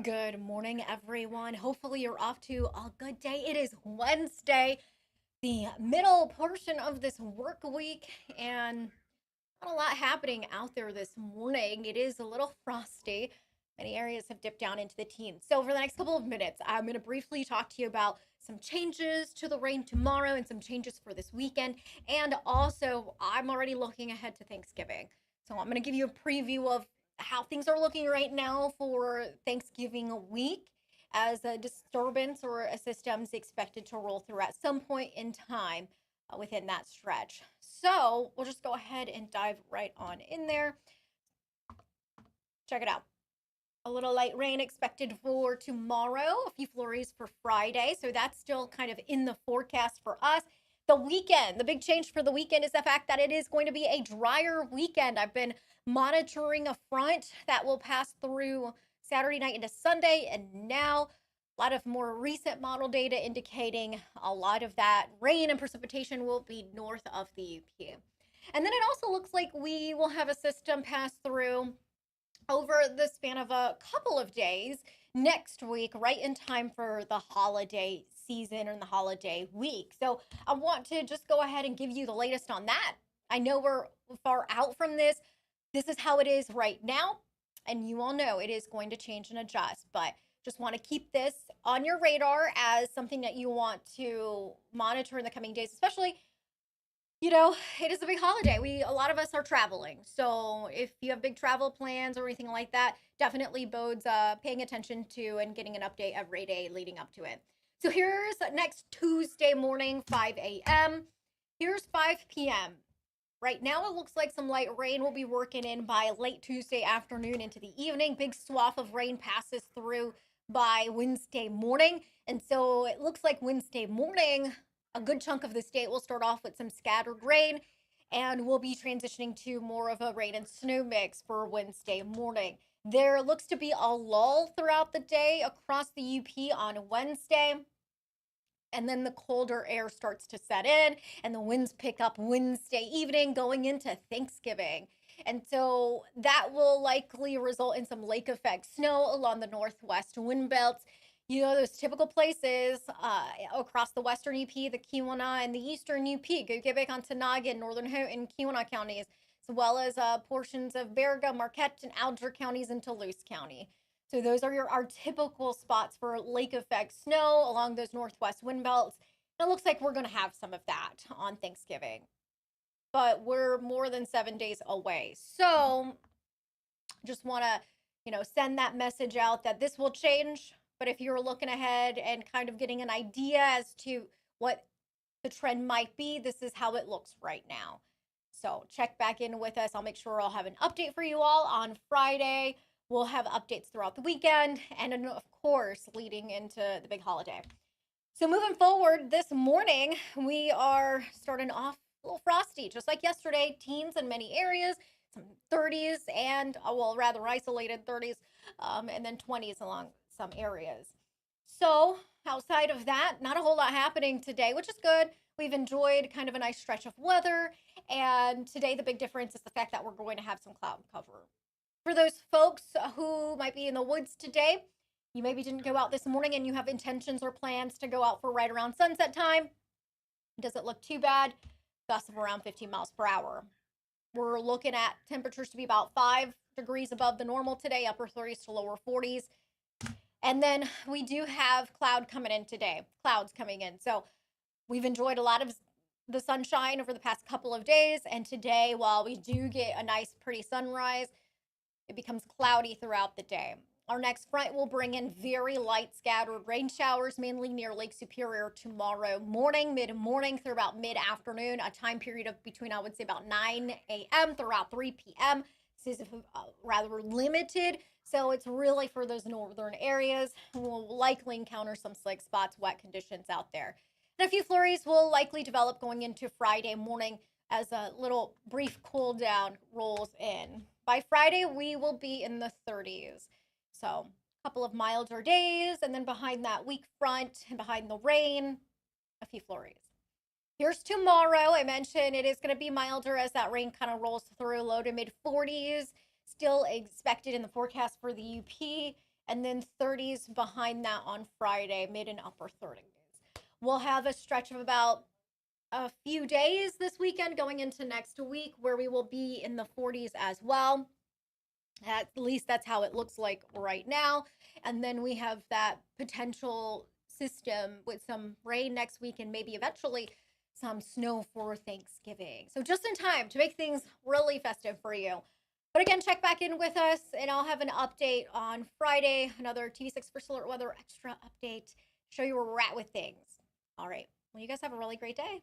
Good morning, everyone. Hopefully, you're off to a good day. It is Wednesday, the middle portion of this work week, and not a lot happening out there this morning. It is a little frosty. Many areas have dipped down into the teens. So, for the next couple of minutes, I'm going to briefly talk to you about some changes to the rain tomorrow and some changes for this weekend. And also, I'm already looking ahead to Thanksgiving. So, I'm going to give you a preview of how things are looking right now for Thanksgiving week as a disturbance or a system is expected to roll through at some point in time within that stretch. So we'll just go ahead and dive right on in there. Check it out. A little light rain expected for tomorrow, a few flurries for Friday. So that's still kind of in the forecast for us. The weekend, the big change for the weekend is the fact that it is going to be a drier weekend. I've been monitoring a front that will pass through Saturday night into Sunday, and now a lot of more recent model data indicating a lot of that rain and precipitation will be north of the UP. And then it also looks like we will have a system pass through over the span of a couple of days next week, right in time for the holiday season and the holiday week. So I want to just go ahead and give you the latest on that. I know we're far out from this. This is how it is right now. And you all know it is going to change and adjust, but just want to keep this on your radar as something that you want to monitor in the coming days, especially it is a big holiday. A lot of us are traveling. So if you have big travel plans or anything like that, definitely bodes paying attention to and getting an update every day leading up to it. So here's next Tuesday morning, 5 a.m. Here's 5 p.m. Right now, it looks like some light rain will be working in by late Tuesday afternoon into the evening. Big swath of rain passes through by Wednesday morning. And so it looks like Wednesday morning, a good chunk of the state will start off with some scattered rain, and we'll be transitioning to more of a rain and snow mix for Wednesday morning. There looks to be a lull throughout the day across the UP on Wednesday, and then the colder air starts to set in and the winds pick up Wednesday evening going into Thanksgiving. And so that will likely result in some lake effect snow along the northwest wind belts. Those typical places across the western UP, the Keweenaw, and the eastern UP, Gogebic-Ontonagon, northern Houghton, Keweenaw counties, as well as portions of Baraga, Marquette, and Alger counties and Toulouse County. So those are our typical spots for lake effect snow along those northwest wind belts. And it looks like we're going to have some of that on Thanksgiving, but we're more than 7 days away. So just want to, send that message out that this will change. But if you're looking ahead and kind of getting an idea as to what the trend might be, this is how it looks right now. So check back in with us. I'll make sure I'll have an update for you all on Friday. We'll have updates throughout the weekend and, of course, leading into the big holiday. So moving forward, this morning, we are starting off a little frosty, just like yesterday, teens in many areas, some 30s and, well, rather isolated 30s, and then 20s along some areas. So outside of that, not a whole lot happening today, which is good. We've enjoyed kind of a nice stretch of weather. And today, the big difference is the fact that we're going to have some cloud cover. For those folks who might be in the woods today, you maybe didn't go out this morning and you have intentions or plans to go out for right around sunset time. Doesn't look too bad. Gusts of around 15 miles per hour. We're looking at temperatures to be about 5 degrees above the normal today, upper 30s to lower 40s. And then we do have clouds coming in. So we've enjoyed a lot of the sunshine over the past couple of days. And today, while we do get a nice, pretty sunrise, it becomes cloudy throughout the day. Our next front will bring in very light scattered rain showers, mainly near Lake Superior tomorrow morning, mid-morning through about mid-afternoon, a time period of between, I would say, about 9 a.m. throughout 3 p.m. This is rather limited, so it's really for those northern areas. We'll likely encounter some slick spots, wet conditions out there. And a few flurries will likely develop going into Friday morning as a little brief cool down rolls in. By Friday, we will be in the 30s. So a couple of milder days, and then behind that weak front and behind the rain, a few flurries. Here's tomorrow. I mentioned it is going to be milder as that rain kind of rolls through, low to mid 40s. Still expected in the forecast for the UP and then 30s behind that on Friday, mid and upper 30s. We'll have a stretch of about a few days this weekend going into next week where we will be in the 40s as well. At least that's how it looks like right now. And then we have that potential system with some rain next week and maybe eventually some snow for Thanksgiving. So just in time to make things really festive for you. But again, check back in with us and I'll have an update on Friday, another TV6 First Alert Weather extra update, show you where we're at with things. All right. Well, you guys have a really great day.